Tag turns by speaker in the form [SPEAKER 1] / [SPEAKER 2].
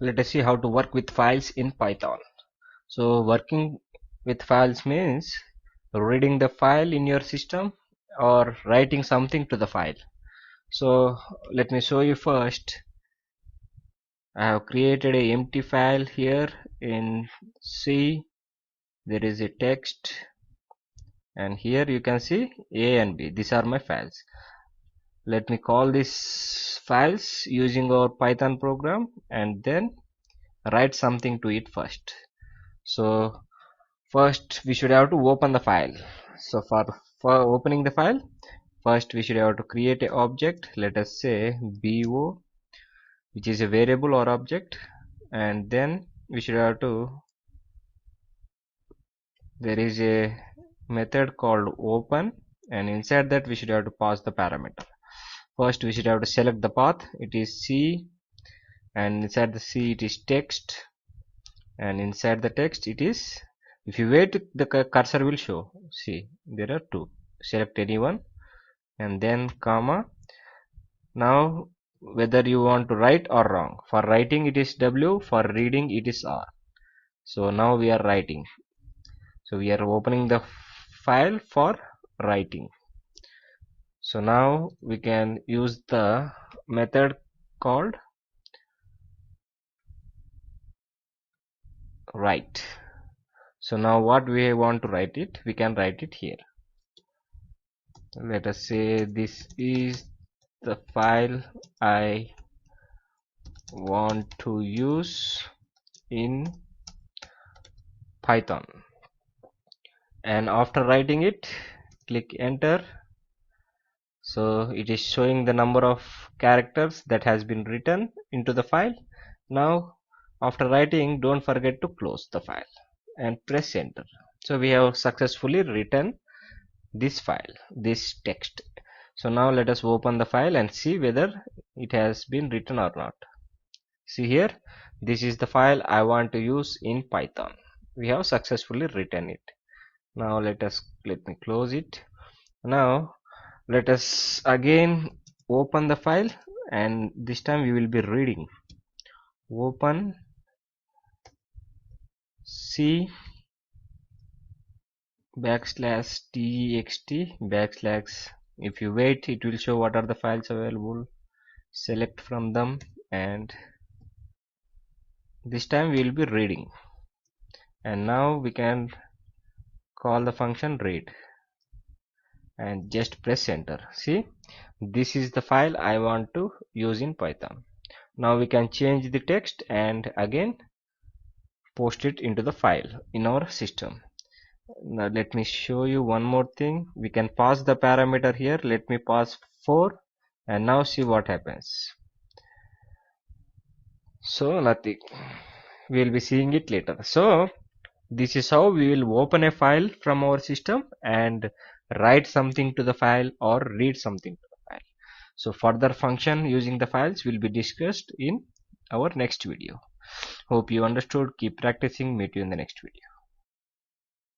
[SPEAKER 1] Let us see how to work with files in Python. So working with files means reading the file in your system or writing something to the file. So let me show you first. I have created a empty file here in C. There is a text, and here you can see A and B. These are my files. Let me call these files using our Python program and then write something to it first. So first we should have to open the file. So for opening the file, first we should have to create an object. Let us say bo, which is a variable or object, and then we should have to, there is a method called open, and inside that we should have to pass the parameter. First we should have to select the path. It is C, and inside the C it is text, and inside the text it is, if you wait, the cursor will show. See, there are two. Select any one and then comma. Now whether you want to write or wrong. For writing it is W, for reading it is R. So now we are writing. So we are opening the file for writing. So now we can use the method called write. So now what we want to write it, we can write it here. Let us say this is the file I want to use in Python, and after writing it, click enter. So it is showing the number of characters that has been written into the file. Now after writing, don't forget to close the file and press enter. So we have successfully written this file, this text. So now let us open the file and see whether it has been written or not. See here, this is the file I want to use in Python. We have successfully written it. Now let me close it. Now let us again open the file, and this time we will be reading. Open C backslash text backslash, if you wait it will show what are the files available. Select from them, and this time we will be reading, and now we can call the function read and just press enter. See, this is the file I want to use in Python. Now we can change the text and again post it into the file in our system. Now let me show you one more thing. We can pass the parameter here. Let me pass 4, and now see what happens. So nothing, we will be seeing it later. So this is how we will open a file from our system and write something to the file or read something to the file. So further function using the files will be discussed in our next video. Hope you understood. Keep practicing. Meet you in the next video.